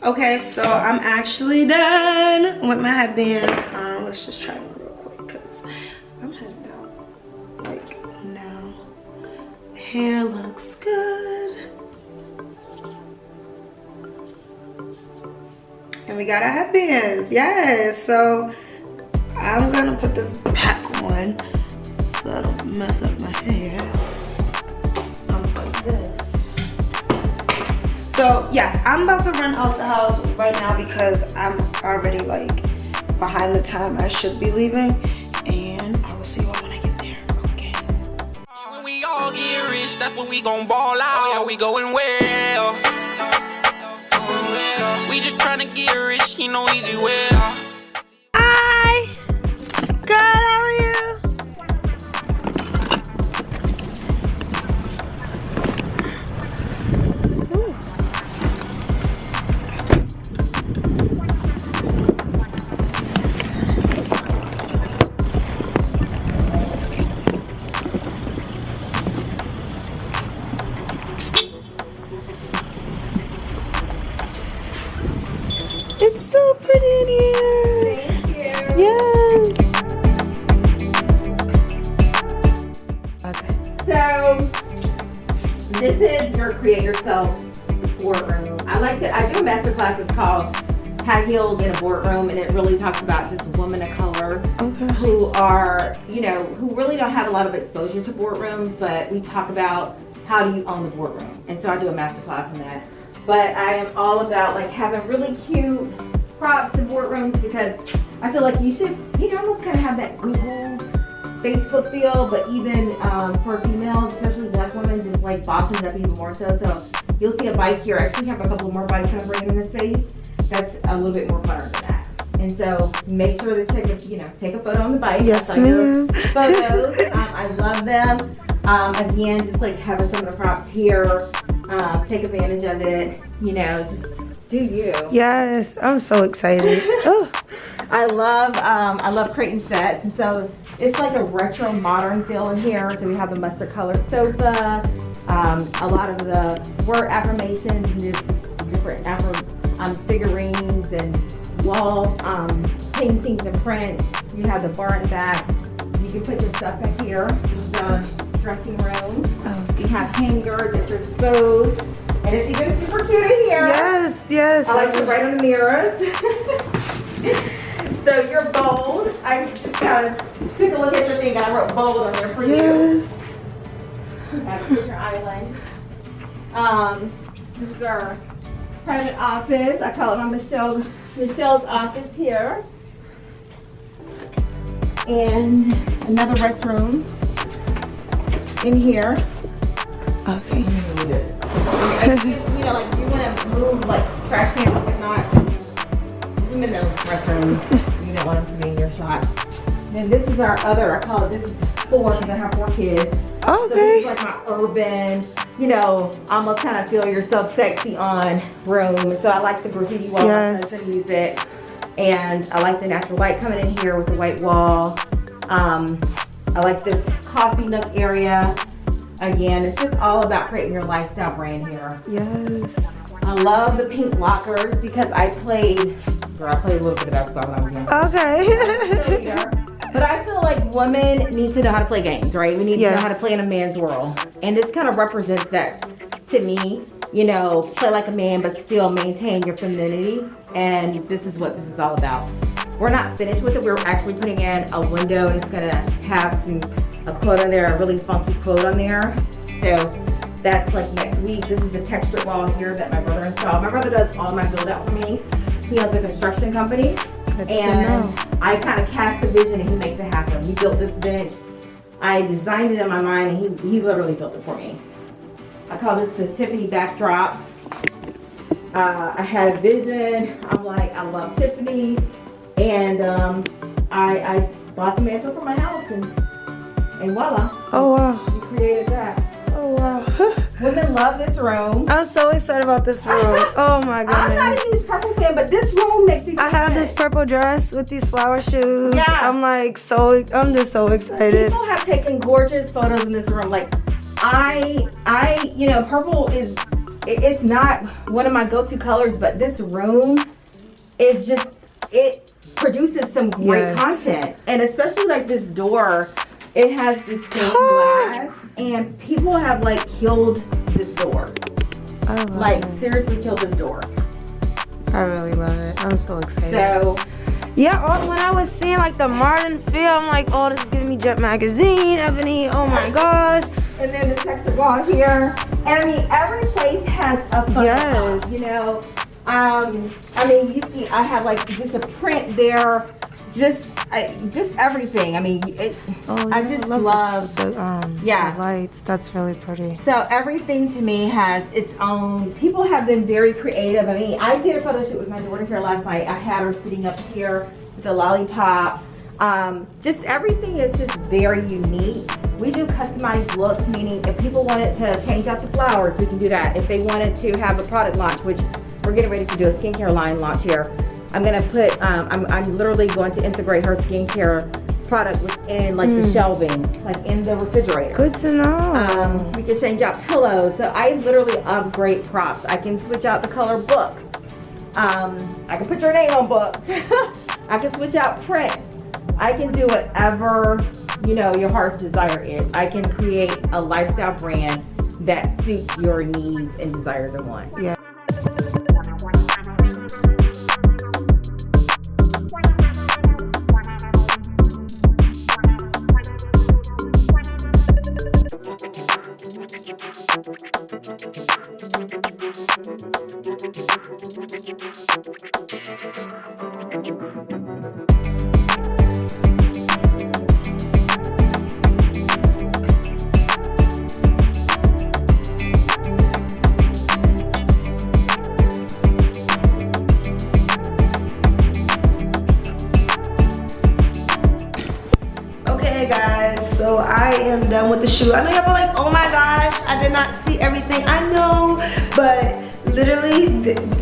Okay, so I'm actually done with my headbands. Let's just try them real quick because I'm heading out like now. Hair looks good. And we got our headbands, yes. So I'm gonna put this back on so I don't mess up my hair. Like this. So yeah, I'm about to run out the house right now because I'm already like behind the time I should be leaving, and I will see you all when I get there. Okay. When we all get rich, that's when we gon' ball out. Yeah, we going well. We just tryna get rich, you know, easy well. Hi. Good. How are you? It's so pretty in here. Thank you. Yes. Okay. So this is your create yourself boardroom. I do a master class. It's called High Heels in a Boardroom, and it really talks about just women of color who are, you know, who really don't have a lot of exposure to boardrooms, but we talk about how do you own the boardroom. And so I do a master class on that. But I am all about like having really cute props in boardrooms because I feel like you should, you know, almost kind of have that Google, Facebook feel, but even for females, especially black women, just like bossing it up even more so. So you'll see a bike here. I actually have a couple more bikes I'm bringing in this space. That's a little bit more fun than that. And so make sure to take a photo on the bike. Yes, ma'am. Photos. I love them. Again, just like having some of the props here. Take advantage of it, you know, just do you. Yes, I'm so excited. Oh. I love creating sets, and so it's like a retro modern feel in here. So we have the mustard colored sofa, a lot of the word affirmations and just different figurines and wall paintings and prints. You have the bar in the back. You can put your stuff back here. This is our dressing room. You have hangers that you're exposed. And it's even super cute in here. Yes, yes. I like to write on the mirrors. So you're bold. I just kind of took a look at your thing and I wrote bold on there for yes. you. Have a picture island. This is our private office. I call it my Michelle's office here. And another restroom in here. Okay. You know, like you want to move like trash cans and whatnot. I'm in those restrooms. You don't want them to be in your shot. And this is our other, I call it, this is 4 because I have 4 kids. Okay. So this is like my urban, you know, almost kind of feel yourself sexy on room. So I like the graffiti wall, yes. the music. And I like the natural light coming in here with the white wall. I like this coffee nook area. Again, it's just all about creating your lifestyle brand here. Yes. I love the pink lockers because I played a little bit of basketball when I was younger. Okay. But I feel like women need to know how to play games, right? We need to know how to play in a man's world. And this kind of represents that to me. You know, play like a man but still maintain your femininity. And this is what this is all about. We're not finished with it. We're actually putting in a window and it's gonna have a quote on there, a really funky quote on there. So that's like next week. This is a textured wall here that my brother installed. My brother does all my build out for me. He has a construction company. And I kind of cast the vision and he makes it happen. We built this bench. I designed it in my mind and he literally built it for me. I call this the Tiffany backdrop. I had a vision. I'm like, I love Tiffany. And I bought the mantle for my house and voila. Oh wow. We created that. Oh wow. Women love this room. I'm so excited about this room. Oh my goodness. I'm not a huge purple fan, but this room makes me I have this purple dress with these flower shoes. Yeah. I'm like I'm just so excited. People have taken gorgeous photos in this room. Like you know, purple is it's not one of my go-to colors, but this room is just, it produces some great content. And especially like this door, it has this stained glass, and people have like killed this door. I love like it. Seriously killed this door. I really love it. I'm so excited. So yeah, when I was seeing like the modern feel, I'm like, oh, this is giving me Jet Magazine, Ebony, oh my gosh. And then the texture wall here. And I mean, every place has a photo op, you know. I mean, you see, I have like just a print there, just everything. I mean, I just love the lights. That's really pretty. So everything to me has its own. People have been very creative. I mean, I did a photo shoot with my daughter here last night. I had her sitting up here with a lollipop. Just everything is just very unique. We do customized looks, meaning if people wanted to change out the flowers, we can do that. If they wanted to have a product launch, which we're getting ready to do a skincare line launch here. I'm gonna put, I'm literally going to integrate her skincare product within like the shelving, like in the refrigerator. Good to know. We can change out pillows. So I literally upgrade props. I can switch out the color books. I can put your name on books. I can switch out prints. I can do whatever, you know, your heart's desire is. I can create a lifestyle brand that suits your needs and desires and wants. Yeah. Okay guys, so I am done with the shoot. I know y'all were like, oh my gosh, I did not see everything. I know, but literally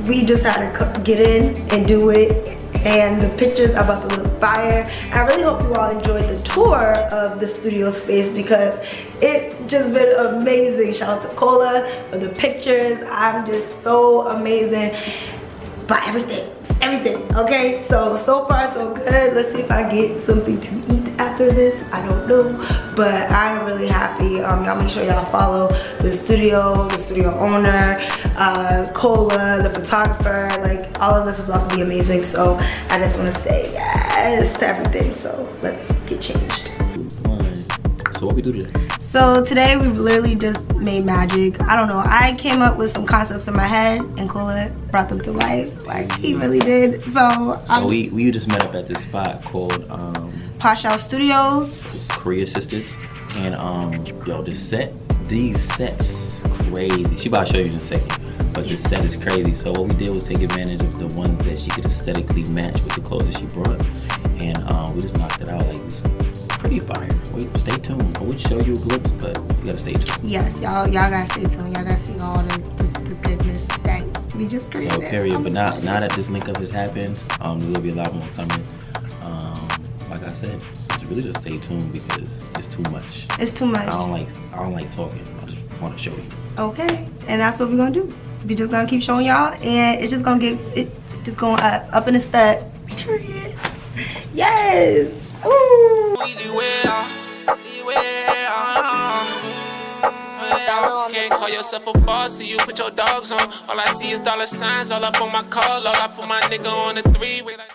we just had to get in and do it, and the pictures are about to look fire. I really hope you all enjoyed the tour of the studio space because it's just been amazing. Shout out to Cola for the pictures. I'm just so amazing by everything, okay? So far so good. Let's see if I get something to eat after this. I don't know, but I'm really happy. Y'all make sure y'all follow the studio owner, Cola, the photographer. Like, all of this is about to be amazing. So I just want to say yes to everything. So let's get changed. So what we do today? So today we literally just made magic. I don't know, I came up with some concepts in my head and Cola brought them to life. Like, he really did. So we just met up at this spot called PoshOut Studios. Korea Sisters. And yo, these sets crazy. She about to show you in a second. But this set is crazy. So what we did was take advantage of the ones that she could aesthetically match with the clothes that she brought. And we just knocked it out like this. Pretty fire. Wait, stay tuned. I would show you a glimpse, but you gotta stay tuned. Yes, y'all gotta stay tuned. Y'all gotta see all the goodness that we just created. Yo, period. But now that this link up has happened, there will be a lot more coming. Like I said, just really just stay tuned because it's too much. It's too much. I don't like talking. I just want to show you. Okay, and that's what we're gonna do. We're just gonna keep showing y'all, and it's just gonna get just going up in a step. Period. Yes. Ooh. Can't call yourself a boss, so you put your dogs on. All I see is dollar signs all up on my call. All I put my nigga on the three-way like